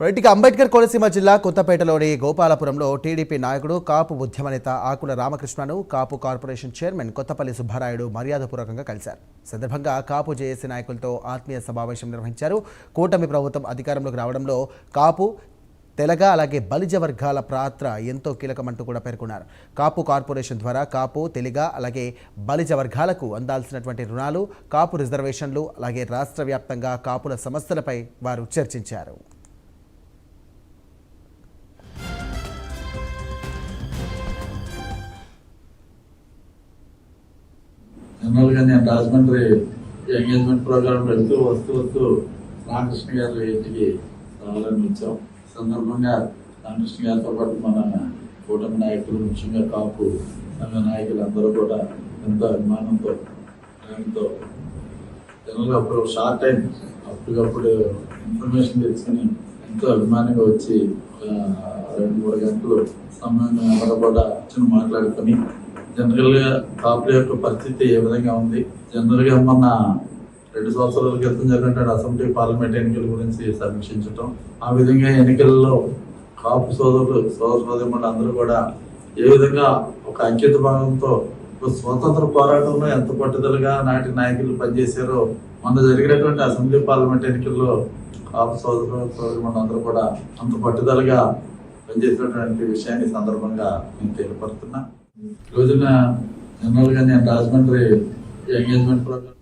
రైట్గా అంబేద్కర్ కోనసీమ జిల్లా కొత్తపేటలోని గోపాలపురంలో టీడీపీ నాయకుడు కాపు ఉద్యమ నేత ఆకుల రామకృష్ణను కాపు కార్పొరేషన్ చైర్మన్ కొత్తపల్లి సుబ్బారాయుడు మర్యాదపూర్వకంగా కలిశారు. సందర్భంగా కాపు జేఏసీ నాయకులతో ఆత్మీయ సమావేశం నిర్వహించారు. కూటమి ప్రభుత్వం అధికారంలోకి రావడంలో కాపు తెలగ అలాగే బలిజ వర్గాల పాత్ర ఎంతో కీలకమంటూ కూడా పేర్కొన్నారు. కాపు కార్పొరేషన్ ద్వారా కాపు తెలగ అలాగే బలిజ వర్గాలకు అందాల్సినటువంటి రుణాలు, కాపు రిజర్వేషన్లు అలాగే రాష్ట్ర వ్యాప్తంగా కాపుల సమస్యలపై వారు చర్చించారు. జనరల్గా నేను రాజమండ్రి ఎంగేజ్మెంట్ ప్రోగ్రామ్ వెళ్తూ వస్తూ రామకృష్ణ గారి ఇంటికి రావాలని వచ్చాం. సందర్భంగా రామకృష్ణ గారితో పాటు మన కూటమి నాయకులు, ముఖ్యంగా కాపు సంఘ నాయకులు అందరూ కూడా ఎంతో అభిమానంతో ప్రేమతో జనరల్గా అప్పుడు షార్ట్ టైం అప్పటికప్పుడు ఇన్ఫర్మేషన్ తెచ్చుకుని ఎంతో అభిమానంగా వచ్చి 2-3 గంటలు సమయం అందరూ కూడా మాట్లాడుకొని జనరల్గా కాపుల యొక్క పరిస్థితి ఏ విధంగా ఉంది, జనరల్గా మొన్న 2 సంవత్సరాల క్రితం జరిగినటువంటి అసెంబ్లీ పార్లమెంట్ ఎన్నికల గురించి సమీక్షించడం, ఆ విధంగా ఎన్నికల్లో కాపు సోదరులు అందరూ కూడా ఏ విధంగా ఒక అంకిత భావంతో స్వతంత్ర పోరాటంలో ఎంత పట్టుదలగా నాటి నాయకులు పనిచేశారో, మొన్న జరిగినటువంటి అసెంబ్లీ పార్లమెంట్ ఎన్నికల్లో కాపు సోదరులు అందరూ కూడా అంత పట్టుదలగా పనిచేసినటువంటి విషయాన్ని సందర్భంగా నేను తెలియపరుస్తున్నా. రోజున జనరల్గా నేను రాజమండ్రి ఎంగేజ్మెంట్ ప్రోగ్రామ్